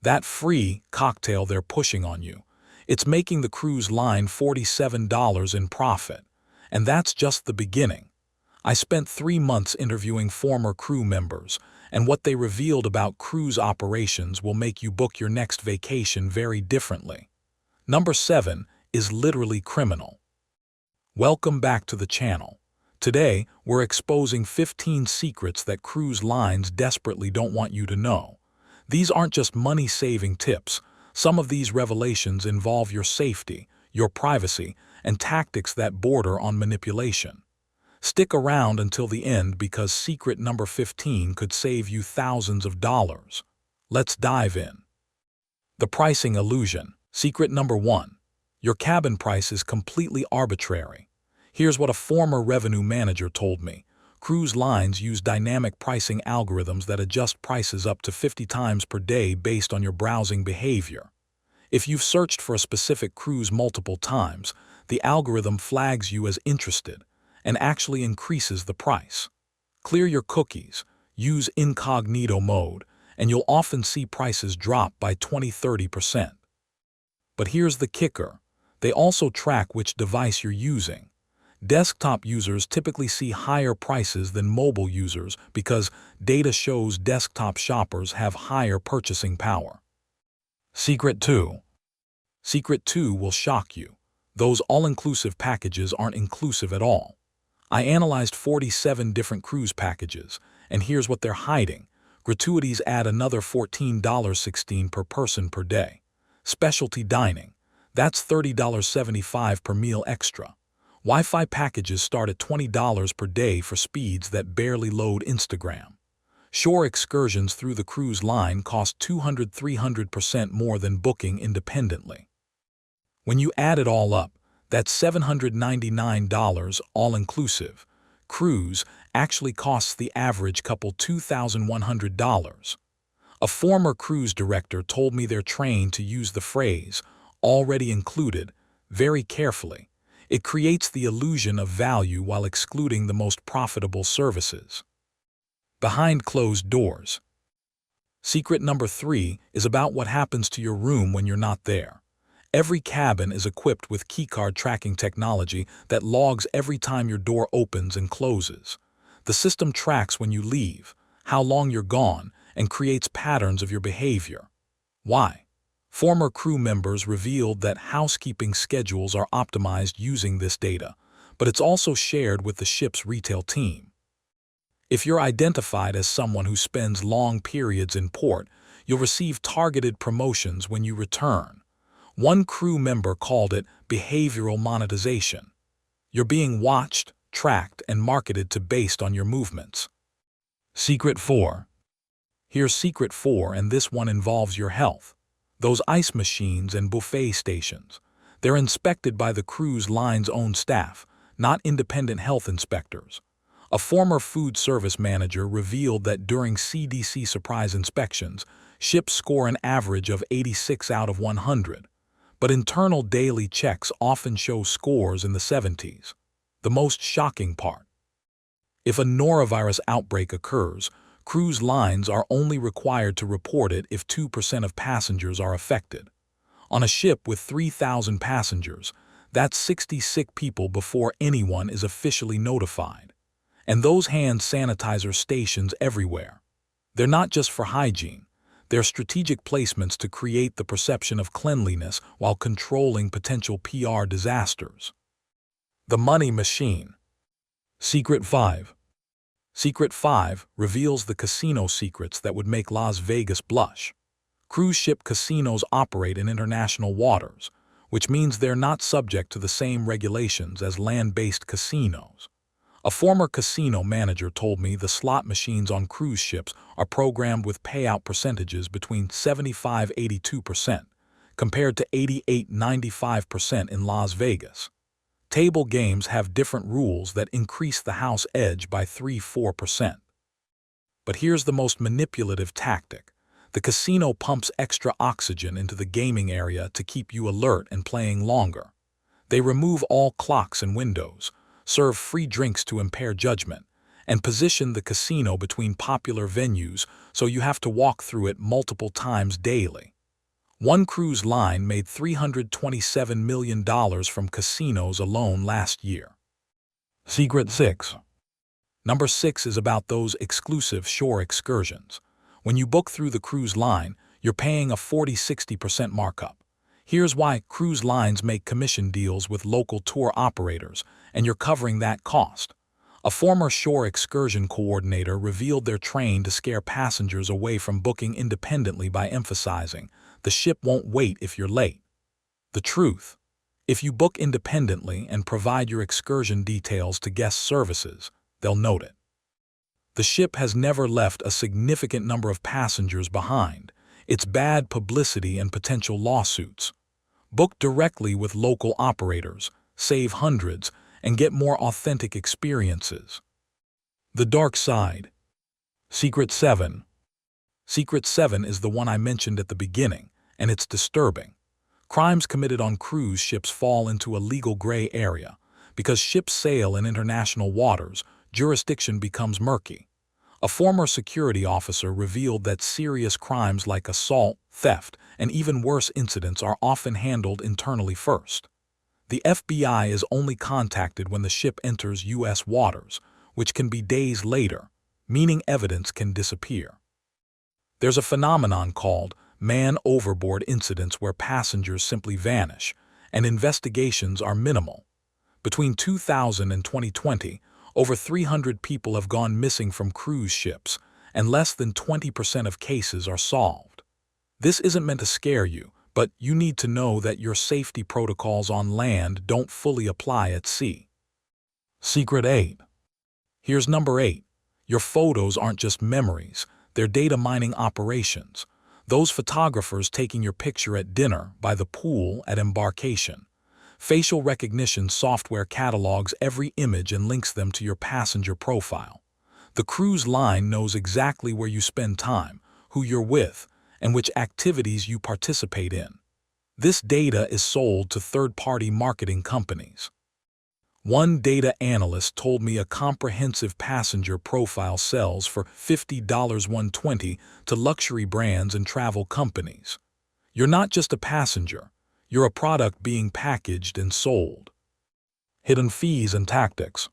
That free cocktail they're pushing on you. It's making the cruise line $47 in profit. And that's just the beginning. I spent 3 months interviewing former crew members, and what they revealed about cruise operations will make you book your next vacation very differently. Number 7 is literally criminal. Welcome back to the channel. Today, we're exposing 15 secrets that cruise lines desperately don't want you to know. These aren't just money-saving tips. Some of these revelations involve your safety, your privacy, and tactics that border on manipulation. Stick around until the end because secret number 15 could save you thousands of dollars. Let's dive in. The pricing illusion. Secret number 1. Your cabin price is completely arbitrary. Here's what a former revenue manager told me. Cruise lines use dynamic pricing algorithms that adjust prices up to 50 times per day based on your browsing behavior. If you've searched for a specific cruise multiple times, the algorithm flags you as interested and actually increases the price. Clear your cookies, use incognito mode, and you'll often see prices drop by 20–30%. But here's the kicker. They also track which device you're using. Desktop users typically see higher prices than mobile users because data shows desktop shoppers have higher purchasing power. Secret 2. Secret 2 will shock you. Those all-inclusive packages aren't inclusive at all. I analyzed 47 different cruise packages, and here's what they're hiding. Gratuities add another $14.16 per person per day. Specialty dining. That's $30.75 per meal extra. Wi-Fi packages start at $20 per day for speeds that barely load Instagram. Shore excursions through the cruise line cost 200–300% more than booking independently. When you add it all up, that's $799 all-inclusive. Cruise actually costs the average couple $2,100. A former cruise director told me they're trained to use the phrase, already included, very carefully. It creates the illusion of value while excluding the most profitable services. Behind closed doors. Secret number 3 is about what happens to your room when you're not there. Every cabin is equipped with keycard tracking technology that logs every time your door opens and closes. The system tracks when you leave, how long you're gone, and creates patterns of your behavior. Why? Former crew members revealed that housekeeping schedules are optimized using this data, but it's also shared with the ship's retail team. If you're identified as someone who spends long periods in port, you'll receive targeted promotions when you return. One crew member called it behavioral monetization. You're being watched, tracked, and marketed to based on your movements. Secret 4. Here's Secret 4, and this one involves your health. Those ice machines and buffet stations. They're inspected by the cruise line's own staff, not independent health inspectors. A former food service manager revealed that during CDC surprise inspections, ships score an average of 86 out of 100. But internal daily checks often show scores in the 70s. The most shocking part. If a norovirus outbreak occurs, cruise lines are only required to report it if 2% of passengers are affected. On a ship with 3,000 passengers, that's 60 sick people before anyone is officially notified. And those hand sanitizer stations everywhere. They're not just for hygiene. They're strategic placements to create the perception of cleanliness while controlling potential PR disasters. The money machine. Secret 5. Secret 5 reveals the casino secrets that would make Las Vegas blush. Cruise ship casinos operate in international waters, which means they're not subject to the same regulations as land-based casinos. A former casino manager told me the slot machines on cruise ships are programmed with payout percentages between 75–82%, compared to 88–95% in Las Vegas. Table games have different rules that increase the house edge by 3–4%. But here's the most manipulative tactic. The casino pumps extra oxygen into the gaming area to keep you alert and playing longer. They remove all clocks and windows, serve free drinks to impair judgment, and position the casino between popular venues so you have to walk through it multiple times daily. One cruise line made $327 million from casinos alone last year. Secret 6. Number 6 is about those exclusive shore excursions. When you book through the cruise line, you're paying a 40–60% markup. Here's why: cruise lines make commission deals with local tour operators, and you're covering that cost. A former shore excursion coordinator revealed they're trained to scare passengers away from booking independently by emphasizing, "The ship won't wait if you're late." The truth: if you book independently and provide your excursion details to guest services, they'll note it. The ship has never left a significant number of passengers behind. It's bad publicity and potential lawsuits. Book directly with local operators, save hundreds, and get more authentic experiences. The dark side. Secret 7. Secret 7 is the one I mentioned at the beginning, and it's disturbing. Crimes committed on cruise ships fall into a legal gray area. Because ships sail in international waters, jurisdiction becomes murky. A former security officer revealed that serious crimes like assault, theft, and even worse incidents are often handled internally first. The FBI is only contacted when the ship enters U.S. waters, which can be days later, meaning evidence can disappear. There's a phenomenon called man overboard incidents where passengers simply vanish, and investigations are minimal. Between 2000 and 2020, over 300 people have gone missing from cruise ships, and less than 20% of cases are solved. This isn't meant to scare you, but you need to know that your safety protocols on land don't fully apply at sea. Secret 8. Here's number 8. Your photos aren't just memories, they're data mining operations. Those photographers taking your picture at dinner, by the pool, at embarkation. Facial recognition software catalogs every image and links them to your passenger profile. The cruise line knows exactly where you spend time, who you're with, and which activities you participate in. This data is sold to third-party marketing companies. One data analyst told me a comprehensive passenger profile sells for $50–120 to luxury brands and travel companies. You're not just a passenger. You're a product being packaged and sold. Hidden fees and tactics.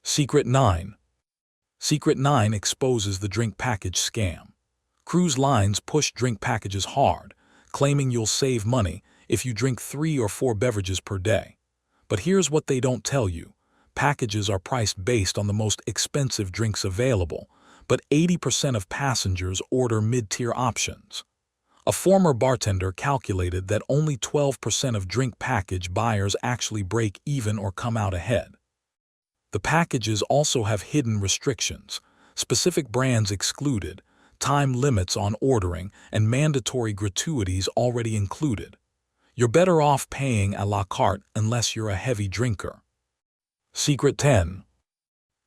Secret 9. Secret 9 exposes the drink package scam. Cruise lines push drink packages hard, claiming you'll save money if you drink 3 or 4 beverages per day. But here's what they don't tell you. Packages are priced based on the most expensive drinks available, but 80% of passengers order mid-tier options. A former bartender calculated that only 12% of drink package buyers actually break even or come out ahead. The packages also have hidden restrictions, specific brands excluded, time limits on ordering, and mandatory gratuities already included. You're better off paying à la carte unless you're a heavy drinker. Secret 10.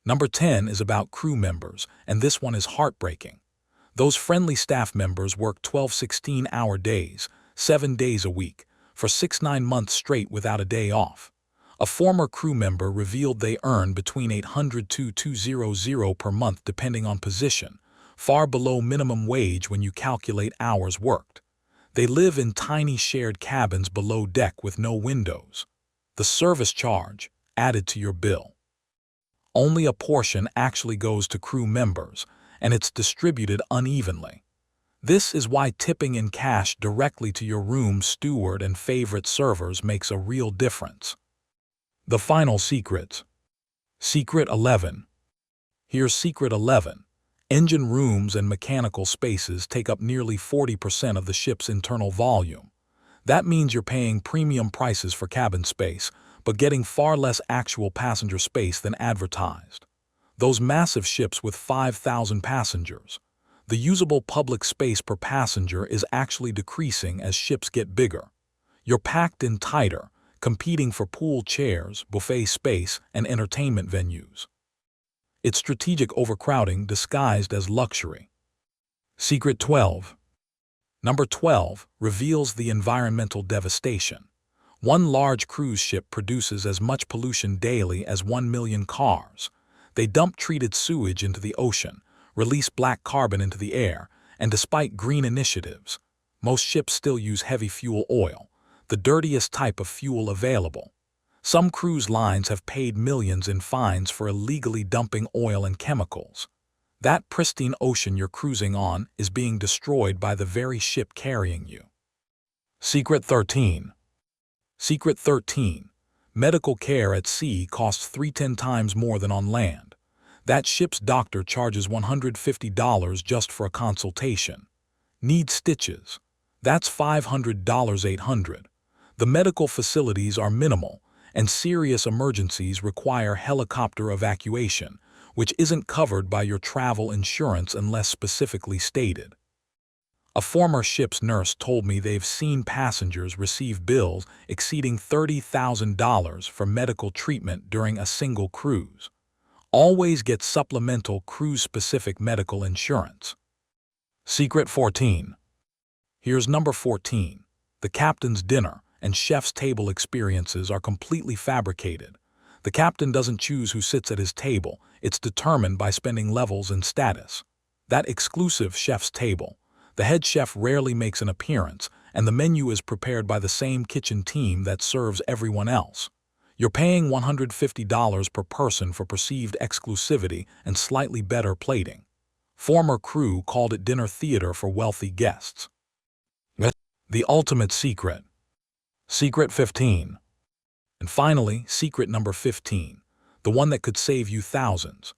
Number 10 is about crew members, and this one is heartbreaking. Those friendly staff members work 12 16-hour days, 7 days a week, for 6–9 months straight without a day off. A former crew member revealed they earn between $800 to $200 per month depending on position, far below minimum wage when you calculate hours worked. They live in tiny shared cabins below deck with no windows. The service charge, added to your bill. Only a portion actually goes to crew members, and it's distributed unevenly. This is why tipping in cash directly to your room steward and favorite servers makes a real difference. The final secrets. Secret 11. Here's Secret 11. Engine rooms and mechanical spaces take up nearly 40% of the ship's internal volume. That means you're paying premium prices for cabin space, but getting far less actual passenger space than advertised. Those massive ships with 5,000 passengers. The usable public space per passenger is actually decreasing as ships get bigger. You're packed in tighter, competing for pool chairs, buffet space, and entertainment venues. It's strategic overcrowding disguised as luxury. Secret 12. Number 12 reveals the environmental devastation. One large cruise ship produces as much pollution daily as 1 million cars. They dump treated sewage into the ocean, release black carbon into the air, and despite green initiatives, most ships still use heavy fuel oil, the dirtiest type of fuel available. Some cruise lines have paid millions in fines for illegally dumping oil and chemicals. That pristine ocean you're cruising on is being destroyed by the very ship carrying you. Secret 13. Secret 13. Medical care at sea costs 3-10 times more than on land. That ship's doctor charges $150 just for a consultation. Need stitches? That's $500, $800. The medical facilities are minimal, and serious emergencies require helicopter evacuation, which isn't covered by your travel insurance unless specifically stated. A former ship's nurse told me they've seen passengers receive bills exceeding $30,000 for medical treatment during a single cruise. Always get supplemental cruise-specific medical insurance. Secret 14. Here's number 14. The captain's dinner and chef's table experiences are completely fabricated. The captain doesn't choose who sits at his table, it's determined by spending levels and status. That exclusive chef's table, the head chef rarely makes an appearance, and the menu is prepared by the same kitchen team that serves everyone else. You're paying $150 per person for perceived exclusivity and slightly better plating. Former crew called it dinner theater for wealthy guests. The ultimate secret. Secret 15. And finally, secret number 15, the one that could save you thousands.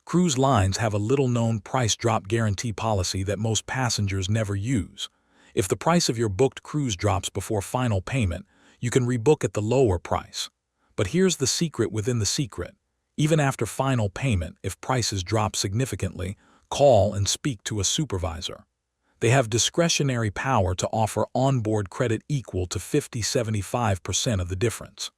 Cruise lines have a little-known price drop guarantee policy that most passengers never use. If the price of your booked cruise drops before final payment, you can rebook at the lower price. But here's the secret within the secret. Even after final payment, if prices drop significantly, call and speak to a supervisor. They have discretionary power to offer onboard credit equal to 50–75% of the difference.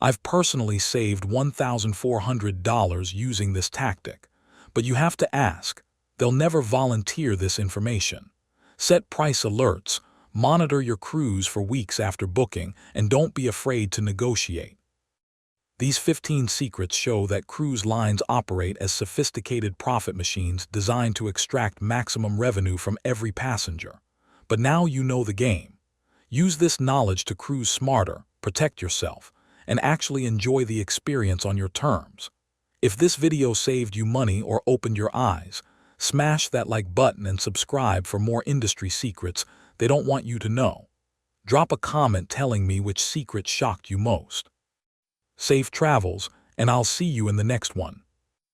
I've personally saved $1,400 using this tactic, but you have to ask. They'll never volunteer this information. Set price alerts, monitor your cruise for weeks after booking, and don't be afraid to negotiate. These 15 secrets show that cruise lines operate as sophisticated profit machines designed to extract maximum revenue from every passenger. But now you know the game. Use this knowledge to cruise smarter, protect yourself, and actually enjoy the experience on your terms. If this video saved you money or opened your eyes, smash that like button and subscribe for more industry secrets they don't want you to know. Drop a comment telling me which secret shocked you most. Safe travels, and I'll see you in the next one.